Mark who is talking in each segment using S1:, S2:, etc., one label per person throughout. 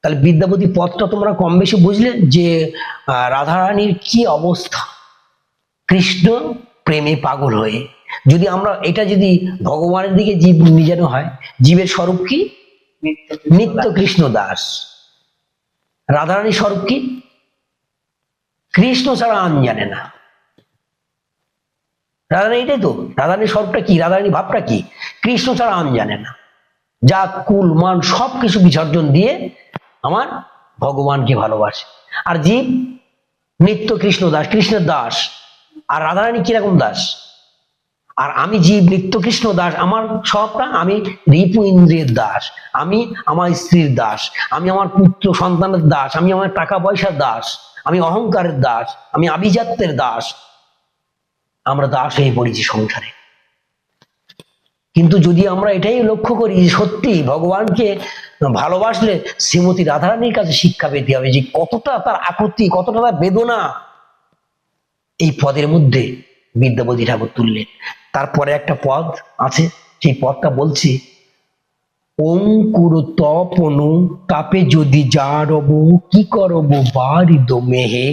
S1: তাহলে বিদ্যাপতি পদটা তোমরা কম বেশি বুঝলে যে রাধারানীর কি অবস্থা, কৃষ্ণ প্রেমে পাগল হয়ে। যদি আমরা এটা যদি ভগবানের দিকে জীব মিজানো হয়, জীবের স্বরূপ কি? নিত্য কৃষ্ণ দাস। রাধারানীর স্বরূপ কি? কৃষ্ণ ছাড়া আন জানে না। রাধারানী এটাই তো, রাধারানীর স্বরূপটা কি, রাধারানী ভাবটা কি? কৃষ্ণ ছাড়া আন জানে না। জাত কুল মান সবকিছু বিসর্জন দিয়ে আমার ভগবানকে ভালোবাসে। আর জীব নিত্য কৃষ্ণ দাস, কৃষ্ণের দাস। আর রাধারানী কিরকম দাস? আর আমি জীব নিত্য কৃষ্ণ দাস, আমার স্বভাবটা আমি রিপু ইন্দ্রিয়ের দাস, আমি আমার স্ত্রীর দাস, আমি আমার পুত্র সন্তানের দাস, আমি আমার টাকা পয়সার দাস, আমি অহংকারের দাস, আমি আভিজাত্যের দাস। আমরা দাস হয়ে পড়েছি সংসারে। কিন্তু যদি আমরা এটাই লক্ষ্য করি সত্যি ভগবানকে ভালোবাসলে শ্রীমতী রাধারানীর কাছে শিক্ষা পেতে হবে যে কতটা তার আকুতি, কতটা তার বেদনা এই পদের মধ্যে বিদ্যাপতি ঠাকুর তুললেন। তারপরে একটা পদ আছে, সেই পদটা বলছি, অঙ্কুর তপনু তাপে যদি যা রব কি করব বারিদ মেহে,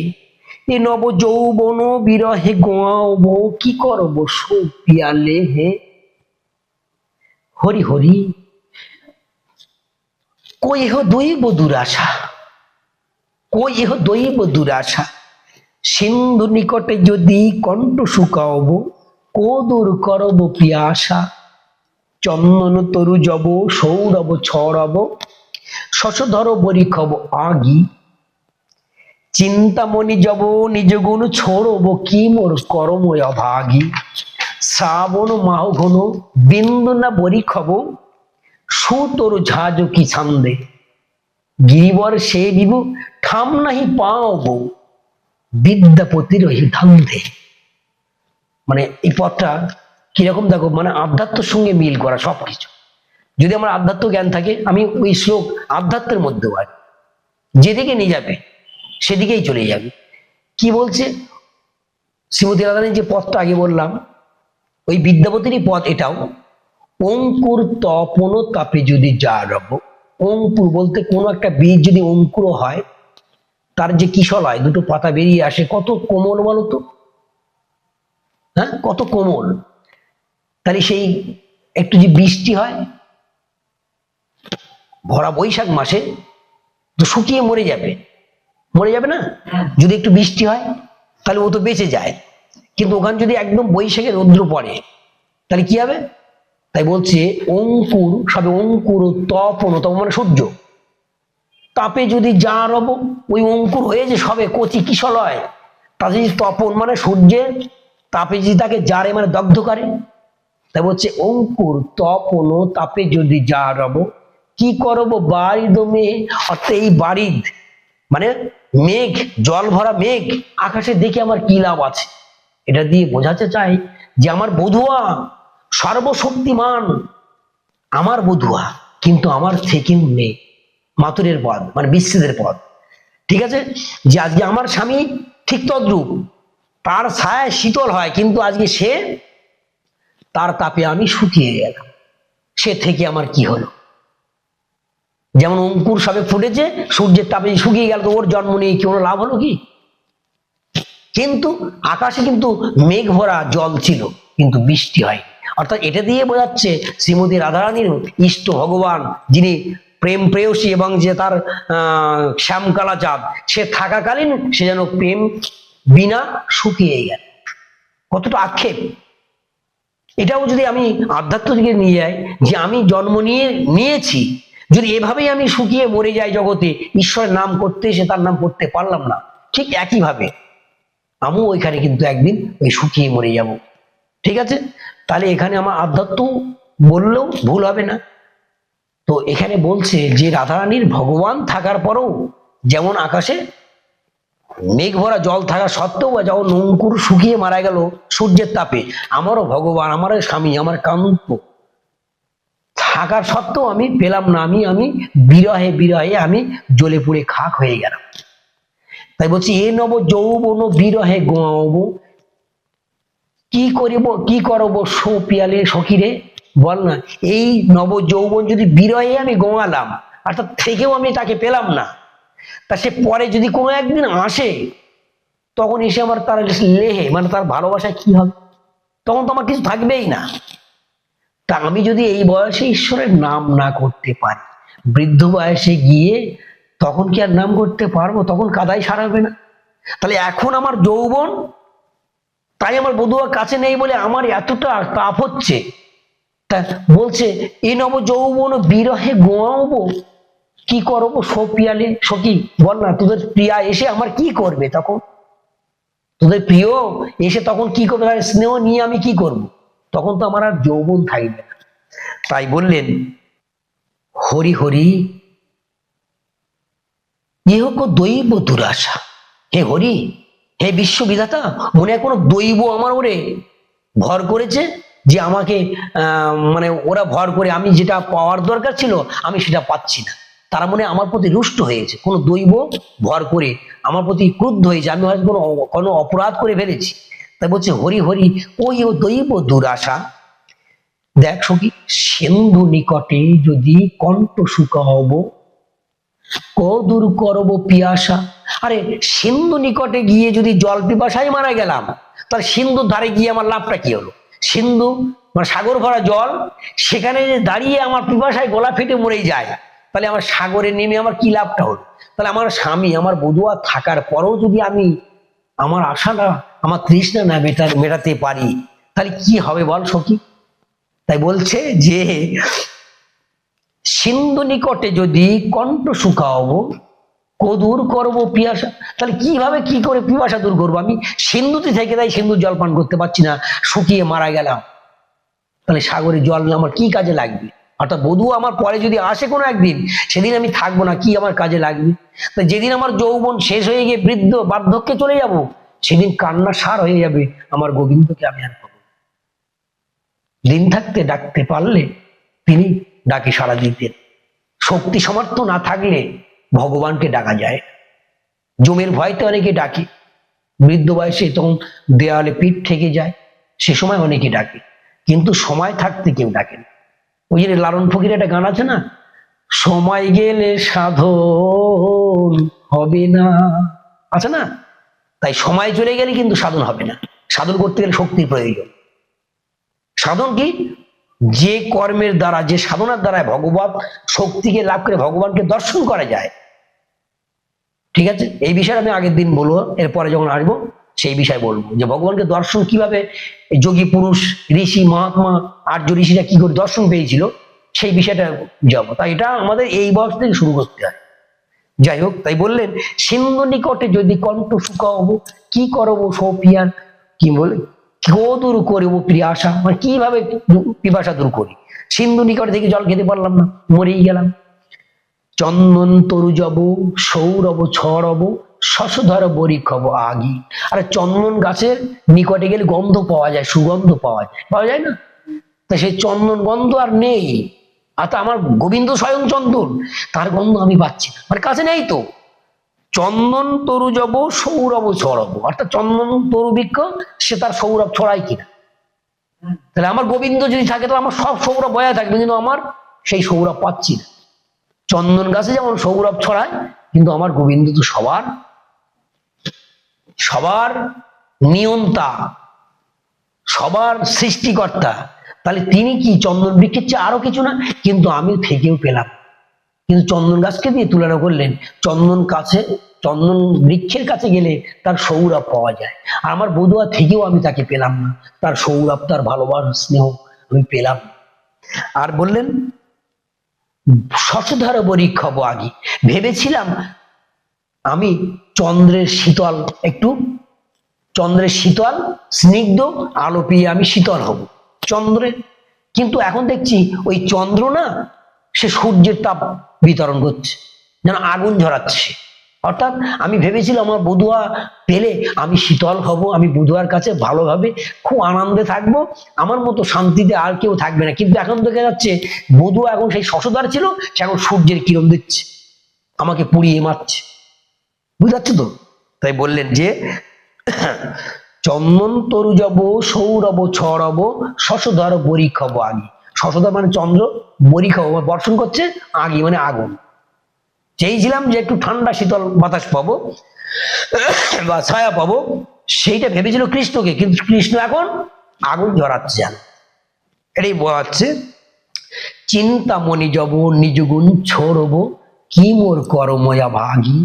S1: এ নব যৌবন বিরহে গোয়াব কি করব সুপিয়ালে হে। হরি হরি কই এহ দৈব দুরাশা, কই এহ দৈব দুরাশা, সিন্ধু নিকটে যদি কণ্ঠ শুকাব কোদুর করব পিয়াসা, চন্দন তরু জব সৌরভ ছড়াব শশধর বরিখব আগি, চিন্তামণি জব নিজ গুণ ছড়ব কি মোর করময় অভাগী, শ্রাবণ মাহ ঘন বিন্দু না বরিখব সুতর ঝাঁজ কি ছান্দে, গিরিবর সে বিভু ঠাম নাহি পাব বিদ্যাপতির ওই ধান্দে। মানে এই পথটা কিরকম দেখো, মানে আধ্যাত্মের সঙ্গে মিল করা সবকিছু। যদি আমার আধ্যাত্ম জ্ঞান থাকে, আমি ওই শ্লোক আধ্যাত্মের মধ্যে হয়, যেদিকে নিয়ে যাবে সেদিকেই চলে যাবে। কি বলছে শ্রীমতী রাধারানীর যে পথটা আগে বললাম, ওই বিদ্যাপতিরই পথ এটাও। অঙ্কুর তপন তাপে যদি যা রব, অঙ্কুর বলতে কোনো একটা বীজ যদি অঙ্কুর হয়, তার যে কিশল হয়, দুটো পাতা বেরিয়ে আসে, কত কোমল বলতো, হ্যাঁ কত কোমল। তাহলে সেই একটু যে বৃষ্টি হয় ভরা বৈশাখ মাসে, তো শুকিয়ে মরে যাবে, মরে যাবে না? যদি একটু বৃষ্টি হয় তাহলে ও তো বেঁচে যায়। কিন্তু ওখানে যদি একদম বৈশাখে রৌদ্র পড়ে তাহলে কি হবে? তাই বলছে অঙ্কুর, সবে অঙ্কুর তপন, তপন মানে সূর্য, তাপে যদি যা রব, ওই অঙ্কুর হয়ে যে সবে কচি কিশল হয়, তাতে যদি তপন মানে সূর্যের তাপে যদি তাকে জারে মানে দগ্ধ করে, তাই বলছে অঙ্কুর তপন তাপে যদি যা রব কি করব বারিদ মেঘ। অর্থাৎ এই বারিদ মানে মেঘ, জল ভরা মেঘ আকাশে দেখে আমার কি লাভ আছে? এটা দিয়ে বোঝাতে চাই যে আমার বধুয়া সর্বশক্তিমান, আমার বধুয়া, কিন্তু আমার থেকে নেই। মাতুরের পদ মানে বিচ্ছেদের পদ, ঠিক আছে? যে আজকে আমার স্বামী ঠিক তদ্রূপ, তার ছায় শীতল হয়, কিন্তু আজকে সে, তার তাপে আমি শুকিয়ে গেলাম, সে থেকে আমার কি হলো? যেমন অঙ্কুর সবে ফুটেছে, সূর্যের তাপে শুকিয়ে গেল, তো ওর জন্ম নিয়ে কি কোনো লাভ হলো কি? কিন্তু আকাশে কিন্তু মেঘ ভরা জল ছিল, কিন্তু বৃষ্টি হয়। অর্থাৎ এটা দিয়ে বোঝাচ্ছে শ্রীমতী রাধারানীর ইষ্ট ভগবান, যিনি প্রেম প্রেয়সী এবং যে তার শ্যামকালা চাঁদ, সে থাকাকালীন সে যেন প্রেম বিনা শুকিয়ে গেল। কতটা আক্ষেপ! এটাও যদি আমি আধ্যাত্ম দিকে নিয়ে যাই, যে আমি জন্ম নিয়েছি, যদি এভাবেই আমি শুকিয়ে মরে যাই জগতে, ঈশ্বরের নাম করতে এসে তার নাম করতে পারলাম না, ঠিক একইভাবে আমিও ওইখানে কিন্তু একদিন ওই শুকিয়ে মরে যাব। ঠিক আছে? তাহলে এখানে আমার আধ্যাত্ম বললেও ভুল হবে না। তো এখানে বলছে যে রাধারানীর ভগবান থাকার পরেও, যেমন আকাশে মেঘ ভরা জল থাকা সত্ত্বেও, বা যখন অঙ্কুর শুকিয়ে মারা গেল সূর্যের তাপে, আমারও ভগবান, আমার স্বামী, আমার কান্ত থাকার সত্ত্বেও আমি পেলাম না, আমি বিরহে বিরহে আমি জ্বলে পুড়ে খাক হয়ে গেলাম। তাই বলছি এ নব যৌবন বিরহে গোয়াব কি করিব, কি করব সো পিয়ালে সখিরে। বল না, এই নব যৌবন যদি বিরহে আমি গোয়ালাম, আর তার থেকেও আমি তাকে পেলাম না। তা সে পরে যদি কোনো একদিন আসে, তখন এসে আমার তার লেহে মানে তার ভালোবাসায় কি হবে? তখন তো আমার কিছু থাকবেই না। তা আমি যদি এই বয়সে ঈশ্বরের নাম না করতে পারি, বৃদ্ধ বয়সে গিয়ে তখন কি আর নাম করতে পারবো? তখন কাদাই সারাবে না। তাহলে এখন আমার যৌবন, তাই আমার বধূয়া কাছে নেই বলে আমার এতটা তাপ হচ্ছে। তা বলছে, এ নব যৌবন বিরহে গোয়াবো, কি করবো সপিয়ালে। সখী বল না, তোদের প্রিয়া এসে আমার কি করবে তখন? তোদের প্রিয় এসে তখন কি করবে? স্নেহ নিয়ে আমি কি করব? তখন তো আমার আর যৌবন থাকবে না। তাই বললেন, হরি হরি ইহক দৈব দুরাশা। হে হরি, হে বিশ্ববিধাতা, মনে হয় কোনো দৈব আমার ওরে ভর করেছে, যে আমাকে মানে ওরা ভর করে আমি যেটা পাওয়ার দরকার ছিল আমি সেটা পাচ্ছি না। তারা মনে আমার প্রতি রুষ্ট হয়েছে, কোনো দৈব ভর করে আমার প্রতি ক্রুদ্ধ হয়েছে, আমি হয়তো কোনো কোনো অপরাধ করে ফেলেছি। তাই বলছে হরি হরি ওই ও দৈব দুরাশা। দেখ সখী, সিন্ধু নিকটে যদি কণ্ঠ শুকাব, কদূর করব পিয়াসা। আরে সিন্ধু নিকটে গিয়ে যদি জল পিপাসায় মারা গেলাম, তাহলে সিন্ধুর ধারে গিয়ে আমার লাভটা কি হলো? সিন্ধু মানে সাগর ভরা জল, সেখানে যে দাঁড়িয়ে আমার পিপাসায় গলা ফেটে মরেই যায়, তাহলে আমার সাগরে নেমে আমার কি লাভটা হলো? তাহলে আমার স্বামী আমার বধূয়া থাকার পরেও যদি আমি আমার আশাটা আমার তৃষ্ণা না মেটাতে পারি, তাহলে কি হবে বল সখী? তাই বলছে যে সিন্ধু নিকটে যদি কণ্ঠ শুকাবো, কদূর করবো পিয়াসা। তাহলে কিভাবে কি করে পিপাসা দূর করবো? আমি সিন্ধুতে থেকে তাই সিন্ধুর জল পান করতে পারছি না, শুকিয়ে মারা গেলাম, তাহলে সাগরে জল আমার কি কাজে লাগবে? অর্থাৎ বধূ আমার পরে যদি আসে কোনো একদিন, সেদিন আমি থাকবো না, কি আমার কাজে লাগবে? তা যেদিন আমার যৌবন শেষ হয়ে গিয়ে বৃদ্ধ বার্ধক্যে চলে যাব, সেদিন কান্না সার হয়ে যাবে, আমার গোবিন্দকে আমি আর পাবো। দিন থাকতে ডাকতে পারলে তিনি ডাকে সাড়া দিতেন। শক্তি সামর্থ্য না থাকলে ভগবানকে ডাকা যায়। জমের ভয়তে অনেকে ডাকে, বৃদ্ধ বয়সে তখন দেয়ালে পিঠ থেকে যায়, সে সময় অনেকে ডাকে, কিন্তু সময় থাকতে কেউ ডাকে না। ওই যে লালন ফকিরের একটা গান আছে না, সময় গেলে সাধন হবে না, আছে না? তাই সময় চলে গেলে কিন্তু সাধন হবে না। সাধন করতে গেলে শক্তির প্রয়োজন। সাধন কি? যে কর্মের দ্বারা, যে সাধনার দ্বারা ভগবান শক্তিকে লাভ করে ভগবানকে দর্শন করা যায়। ঠিক আছে, এই বিষয়ে আমি আগের দিন বলবো, এরপরে যখন আসবো সেই বিষয় বলবো, যে ভগবানকে দর্শন কিভাবে যোগী পুরুষ ঋষি মহাত্মা আর্য ঋষিরা কি করে দর্শন পেয়েছিল, সেই বিষয়টা যাবো। তাই এটা আমাদের এই বয়স থেকে শুরু করতে হয়। যাই হোক, তাই বললেন, সিন্ধু নিকটে যদি কণ্ঠ শুকাবো, কি করবো সপিয়ার, কি বলে দূর করবো পিয়াসা, মানে কিভাবে পিপাসা দূর করি? সিন্ধু নিকটে থেকে জল খেতে পারলাম না, মরেই গেলাম। চন্দন তরু জব সৌরভ ছড়ব, শশধর বরিখব আগি। আরে চন্দন গাছের নিকটে গেলে গন্ধ পাওয়া যায়, সুগন্ধ পাওয়া যায় না? তা সেই চন্দন গন্ধ আর নেই। আর তা আমার গোবিন্দ স্বয়ং চন্দন, তার গন্ধ আমি পাচ্ছি না, মানে কাছে নেই তো। চন্দন তরু জব সৌরভ ছড়ব, অর্থাৎ চন্দন তরু বৃক্ষ সে তার সৌরভ ছড়ায় কিনা? তাহলে আমার গোবিন্দ যদি থাকে তাহলে আমার সব সৌরভ বয়া থাকবে, কিন্তু আমার সেই সৌরভ পাচ্ছি না। চন্দন গাছে যেমন সৌরভ ছড়ায়, কিন্তু আমার গোবিন্দ তো সবার সবার নিয়ন্তা, সবার সৃষ্টিকর্তা। তাহলে তিনি কি চন্দন বৃক্ষের চেয়ে আরো কিছু না? কিন্তু আমি থেকেও পেলাম। কিন্তু চন্দন গাছকে দিয়ে তুলনা করলেন, চন্দন বৃক্ষের কাছে গেলে তার সৌরভ পাওয়া যায়, আর আমার বধুয়া থেকেও আমি তাকে পেলাম না, তার সৌরভ, তার ভালোবাসা স্নেহ আমি পেলাম। আর বললেন, শশধর বরিখব আগি। ভেবেছিলাম আমি চন্দ্রের শীতল স্নিগ্ধ আলো পেয়ে আমি শীতল হব চন্দ্রের, কিন্তু এখন দেখছি ওই চন্দ্র না, সে সূর্যের তাপ বিতরণ করছে, যেন আগুন ঝরাচ্ছে। অর্থাৎ আমি ভেবেছিলাম আমার বধুয়া পেলে আমি শীতল হব, আমি বধুয়ার কাছে ভালোভাবে খুব আনন্দে থাকবো, আমার মতো শান্তিতে আর কেউ থাকবে না। কিন্তু এখন দেখা যাচ্ছে বধুয়া এখন সেই শশধর ছিল, সে এখন সূর্যের কিরণ দিচ্ছে, আমাকে পুড়িয়ে মারছে। বুঝতে পারছো তো? তাই বললেন যে চন্দন তরু জব সৌরভ ছড়ব, শশধর বরিখব আগি। শশধর মানে চন্দ্র, বরিখব বর্ষণ করছে, আগি মানে আগুন। চেয়েছিলাম যে একটু ঠান্ডা শীতল বাতাস পাবো বা ছায়া পাবো, সেইটা ভেবেছিল কৃষ্ণকে, কিন্তু কৃষ্ণ এখন আগুন ঝরাচ্ছে। জান এটাই বোঝাচ্ছে, চিন্তামণি জব নিজ গুণ ছড়ব, কি মোর করময়া ভাগী।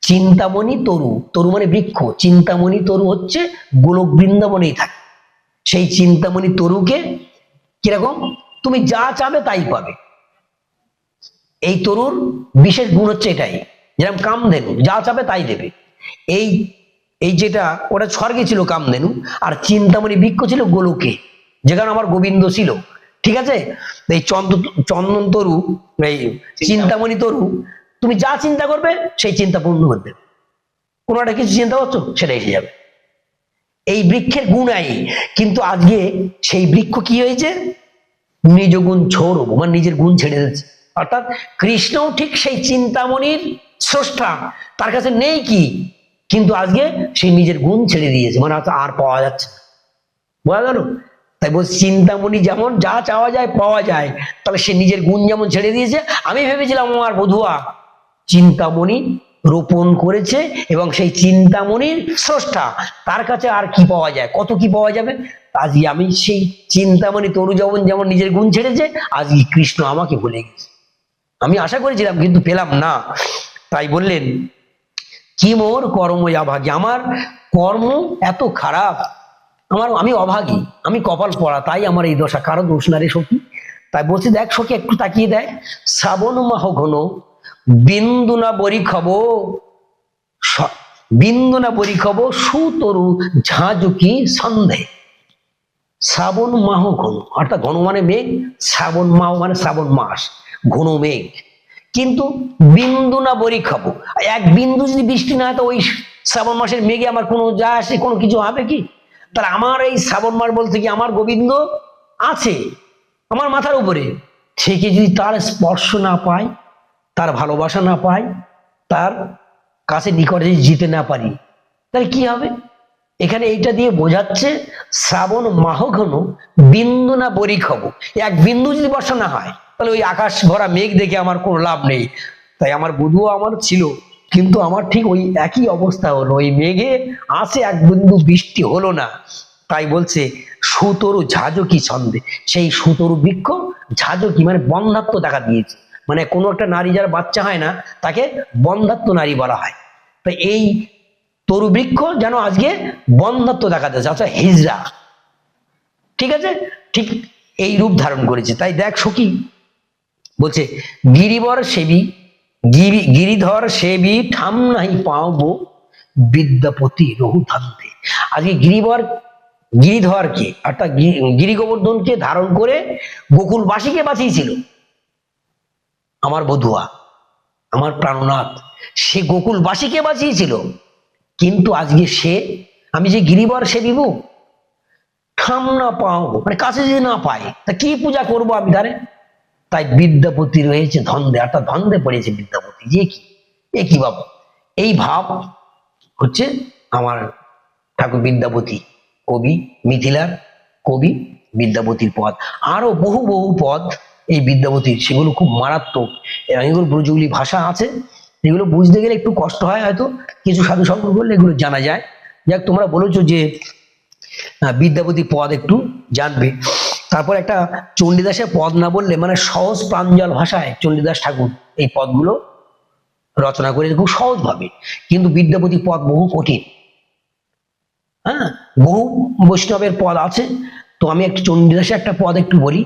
S1: চিন্তামণি তরু, তরু মানে বৃক্ষ, চিন্তামণি তরু হচ্ছে গোলক বৃন্দাবনেই থাকে। সেই চিন্তামণি তরুকে কিরকম, তুমি যা চাবে তাই পাবে। এই তরুর বিশেষ গুণ হচ্ছে এটাই, যেরকম কামধেনু যা চাবে তাই দেবে। এই এই যেটা ওটা স্বর্গে ছিল কামধেনু, আর চিন্তামণি বৃক্ষ ছিল গোলকে, যেখানে আমার গোবিন্দ ছিল। ঠিক আছে, এই চন্দন তরু, এই চিন্তামণি তরু, তুমি যা চিন্তা করবে সেই চিন্তা পূর্ণ করবে। কোনো একটা কিছু চিন্তা করছো সেটা এসে যাবে। এই বৃক্ষের গুণাই, কিন্তু আজকে সেই বৃক্ষ কি হয়েছে, নিজ গুণ ছড়ব, মানে নিজের গুণ ছেড়ে দিচ্ছে। অর্থাৎ কৃষ্ণও ঠিক সেই চিন্তামণির স্রষ্টা, তার কাছে নেই কি, কিন্তু আজকে সেই নিজের গুণ ছেড়ে দিয়েছে, মানে আর পাওয়া যাচ্ছে না। বোঝা গেল? তাই বলছি চিন্তামণি যেমন যা চাওয়া যায় পাওয়া যায়, তাহলে সে নিজের গুণ যেমন ছেড়ে দিয়েছে। আমি ভেবেছিলাম আমার বধুয়া চিন্তামণি রোপণ করেছে এবং সেই চিন্তামণির স্রষ্টা, তার কাছে আর কি পাওয়া যায়, কত কি পাওয়া যাবে। আজকে আমি সেই চিন্তামণি তরু যেমন যেমন নিজের গুণ ছেড়েছে, আজকে কৃষ্ণ আমাকে ভুলে গেছে। আমি আশা করেছিলাম কিন্তু পেলাম না। তাই বললেন, কি মোর কর্ময়া ভাগী, আমার কর্ম এত খারাপ, আমি অভাগী, আমি কপাল পড়া, তাই আমার এই দশা, কারো দোষ না রে সখী। তাই বলছি, দেখ সখী একটু তাকিয়ে দেয়, শ্রাবণ মাহ ঘন বিন্দু না বরি খব, বিন্দু না বরি খব সুতরু ঝাঁঝুকি সন্ধে। শ্রাবণ মাহ ঘন, অর্থাৎ ঘন মানে মেঘ, শ্রাবণ মাহ মানে শ্রাবণ মাস, ঘন মেঘ, কিন্তু বিন্দু না বরি খাবো, এক বিন্দু যদি বৃষ্টি না হয় তো ওই শ্রাবণ মাসের মেঘে আমার কোনো যা আসে, কোনো কিছু হবে কি? তাহলে আমার এই শ্রাবণ মাস বলতে কি আমার গোবিন্দ আছে আমার মাথার উপরে, থেকে যদি তার স্পর্শ না পাই, তার ভালোবাসা না পাই, তার কাছে নিকটে যদি যেতে না পারি, তাহলে কি হবে? এখানে এইটা দিয়ে বোঝাচ্ছে, শ্রাবণ মাহ ঘন বিন্দু না বরি খাবো, এক বিন্দু যদি বর্ষা না হয়, তাহলে ওই আকাশ ভরা মেঘ দেখে আমার কোনো লাভ নেই। তাই আমার বধুও আমার ছিল, কিন্তু আমার ঠিক ওই একই অবস্থা হলো, ওই মেঘে আসে এক বিন্দু বৃষ্টি হলো না। তাই বলছে সুতরু ঝাঁঝকি ছন্দে, সেই সুতরু বৃক্ষ ঝাঁঝকি মানে বন্ধাত্ম দেখা দিয়েছে, মানে কোনো একটা নারী যার বাচ্চা হয় না তাকে বন্ধাত্ম নারী বলা হয়। তাই এই তরু বৃক্ষ যেন আজকে বন্ধাত্ম দেখা যাচ্ছে, আচ্ছা হিজড়া, ঠিক আছে, ঠিক এই রূপ ধারণ করেছে। তাই দেখ সখী বলছে, গিরিবর সেবী গিরিধর সেবী ঠাম নাহি পাবো, বিদ্যাপতি রঘু ধান্তে। আজকে গিরিধরকে অর্থাৎ গিরি গোবর্ধনকে ধারণ করে গোকুলবাসীকে বাঁচিয়েছিল আমার বধুয়া, আমার প্রাণনাথ, সে গোকুলবাসীকে বাঁচিয়েছিল। কিন্তু আজকে সে, আমি যে গিরিবর সেবিব ঠাম না পাও, মানে কাছে যদি না পাই তা কি পূজা করব আমি ধারে। তাই বিদ্যাপতি রয়েছে ধন্দে, অর্থাৎ ধন্দে পড়েছে বিদ্যাপতি, যে কি এ কি বাবা, এই ভাব হচ্ছে আমার ঠাকুর বিদ্যাপতি, কবি, মিথিলার কবি বিদ্যাপতির পদ। আরো বহু বহু পদ এই বিদ্যাপতির, সেগুলো খুব মারাত্মক, এবং এগুলো ব্রজগুলি ভাষা আছে, এগুলো বুঝতে গেলে একটু কষ্ট হয়, হয়তো কিছু সাধু সঙ্গ করলে এগুলো জানা যায়। যাক, তোমরা বলেছো যে বিদ্যাপতি পদ একটু জানবে, তারপর একটা চণ্ডীদাসের পদ না বললে, মানে সহজ প্রাঞ্জল ভাষায় চণ্ডীদাস ঠাকুর এই পদগুলো রচনা করে খুব সহজ ভাবে, কিন্তু বিদ্যাপতি পদ বহু কঠিন। হ্যাঁ, বহু বৈষ্ণবের পদ আছে, তো আমি একটু চণ্ডীদাসের একটা পদ একটু বলি।